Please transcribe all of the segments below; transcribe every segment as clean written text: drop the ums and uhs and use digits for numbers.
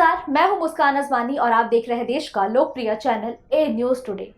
नमस्कार, मैं हूं मुस्कान अजवानी और आप देख रहे हैं देश का लोकप्रिय चैनल ए न्यूज टुडे।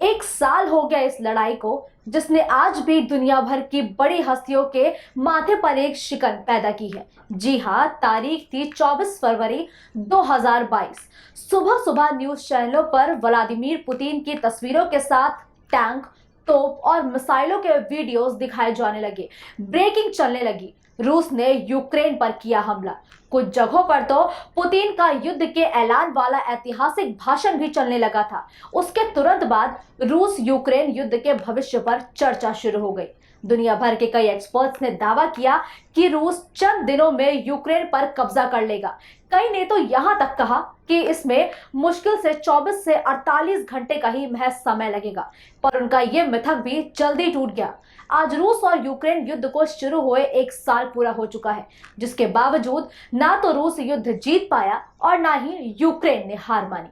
एक साल हो गया इस लड़ाई को, जिसने आज भी दुनिया भर की बड़ी हस्तियों के माथे पर एक शिकन पैदा की है। जी हां, तारीख थी 24 फरवरी 2022। सुबह सुबह न्यूज चैनलों पर व्लादिमीर पुतिन की तस्वीरों के साथ टैंक, तोप और मिसाइलों के वीडियोस दिखाए जाने लगे। ब्रेकिंग चलने लगी, रूस ने यूक्रेन पर किया हमला। कुछ जगहों पर तो पुतिन का युद्ध के ऐलान वाला ऐतिहासिक भाषण भी चलने लगा था। उसके तुरंत बाद रूस यूक्रेन युद्ध के भविष्य पर चर्चा शुरू हो गई। दुनिया भर के कई एक्सपर्ट्स ने दावा किया कि रूस चंद दिनों में यूक्रेन पर कब्जा कर लेगा। कई ने तो यहां तक कहा कि इसमें मुश्किल से 24 से 48 घंटे का ही महज समय लगेगा, पर उनका यह मिथक भी जल्दी टूट गया। आज रूस और यूक्रेन युद्ध को शुरू हुए एक साल पूरा हो चुका है, जिसके बावजूद ना तो रूस युद्ध जीत पाया और ना ही यूक्रेन ने हार मानी।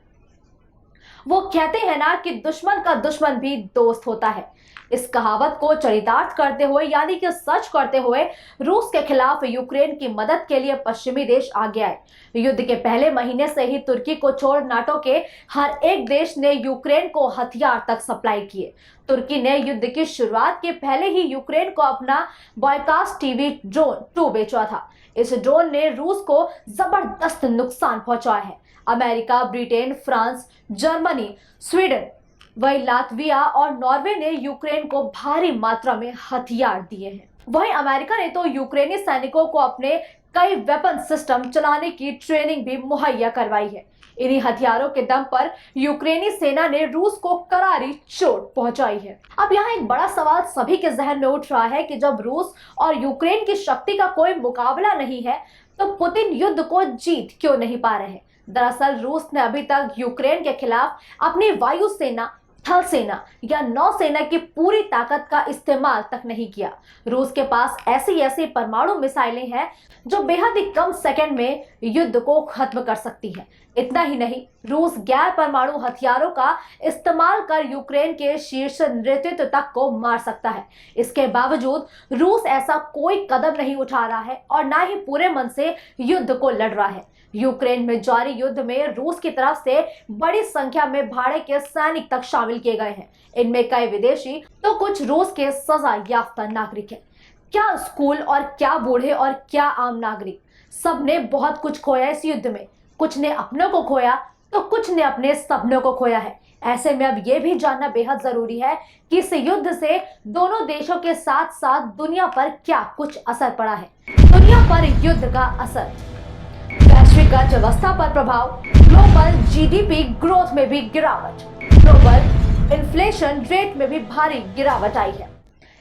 वो कहते हैं ना कि दुश्मन का दुश्मन भी दोस्त होता है। इस कहावत को चरितार्थ करते हुए, यानी कि सच करते हुए, रूस के खिलाफ यूक्रेन की मदद के लिए पश्चिमी देश आगे आए। युद्ध के पहले महीने से ही तुर्की को छोड़ नाटो के हर एक देश ने यूक्रेन को हथियार तक सप्लाई किए। तुर्की ने युद्ध की शुरुआत के पहले ही यूक्रेन को अपना बॉयकास्ट टीवी ड्रोन 2 बेचा था। इस ड्रोन ने रूस को जबरदस्त नुकसान पहुंचाया है। America, Britain, France, Germany, Sweden, वही लातविया और नॉर्वे ने यूक्रेन को भारी मात्रा में हथियार दिए हैं। वहीं अमेरिका ने तो यूक्रेनी सैनिकों को अपने कई वेपन सिस्टम चलाने की ट्रेनिंग भी मुहैया करवाई है। इन्हीं हथियारों के दम पर यूक्रेनी सेना ने रूस को करारी चोट पहुंचाई है। अब यहाँ एक बड़ा सवाल सभी के जहन में उठ रहा है कि जब रूस और यूक्रेन की शक्ति का कोई मुकाबला नहीं है, तो पुतिन युद्ध को जीत क्यों नहीं पा रहे हैं। दरअसल रूस ने अभी तक यूक्रेन के खिलाफ अपनी वायुसेना, थल सेना या नौसेना की पूरी ताकत का इस्तेमाल तक नहीं किया। रूस के पास ऐसी परमाणु मिसाइलें हैं जो बेहद ही कम सेकंड में युद्ध को खत्म कर सकती हैं। इतना ही नहीं, रूस गैर परमाणु हथियारों का इस्तेमाल कर यूक्रेन के शीर्ष नेतृत्व तक को मार सकता है। इसके बावजूद रूस ऐसा कोई कदम नहीं उठा रहा है और ना ही पूरे मन से युद्ध को लड़ रहा है। यूक्रेन में जारी युद्ध में रूस की तरफ से बड़ी संख्या में भाड़े के सैनिक तक शामिल किए गए हैं। इनमें कई विदेशी तो कुछ रूस के सजा याफ्ता नागरिक हैं। क्या स्कूल और क्या बूढ़े और क्या आम नागरिक, सब ने बहुत कुछ खोया इस युद्ध में। कुछ ने अपनों को खोया तो कुछ ने अपने सपनों को खोया है। ऐसे में अब यह भी जानना बेहद जरूरी है कि इस युद्ध से दोनों देशों के साथ साथ दुनिया पर क्या कुछ असर पड़ा है। दुनिया पर युद्ध का असर, वैश्विक अर्थव्यवस्था पर प्रभाव, ग्लोबल जीडीपी ग्रोथ में भी गिरावट, ग्लोबल इन्फ्लेशन रेट में भी भारी गिरावट आई है।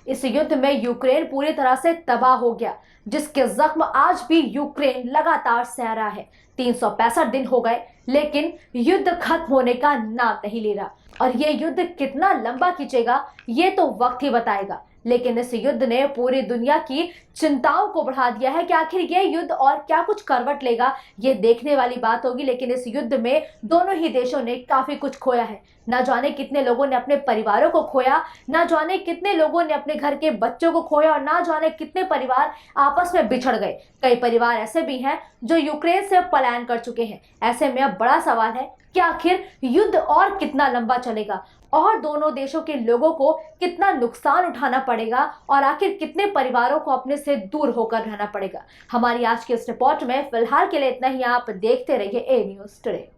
इस युद्ध में यूक्रेन पूरी तरह से तबाह हो गया, जिसके जख्म आज भी यूक्रेन लगातार सह रहा है। 365 दिन हो गए, लेकिन युद्ध खत्म होने का नाम नहीं ले रहा। और ये युद्ध कितना लंबा खींचेगा, ये तो वक्त ही बताएगा। लेकिन इस युद्ध ने पूरी दुनिया की चिंताओं को बढ़ा दिया है कि आखिर ये युद्ध और क्या कुछ करवट लेगा, ये देखने वाली बात होगी। लेकिन इस युद्ध में दोनों ही देशों ने काफी कुछ खोया है। ना जाने कितने लोगों ने अपने परिवारों को खोया, ना जाने कितने लोगों ने अपने घर के बच्चों को खोया और ना जाने कितने परिवार आपस में बिछड़ गए। कई परिवार ऐसे भी हैं जो यूक्रेन से पलायन कर चुके हैं। ऐसे में अब बड़ा सवाल है कि आखिर युद्ध और कितना लंबा चलेगा और दोनों देशों के लोगों को कितना नुकसान उठाना पड़ेगा और आखिर कितने परिवारों को अपने से दूर होकर रहना पड़ेगा। हमारी आज की इस रिपोर्ट में फिलहाल के लिए इतना ही। आप देखते रहिए ए न्यूज टुडे।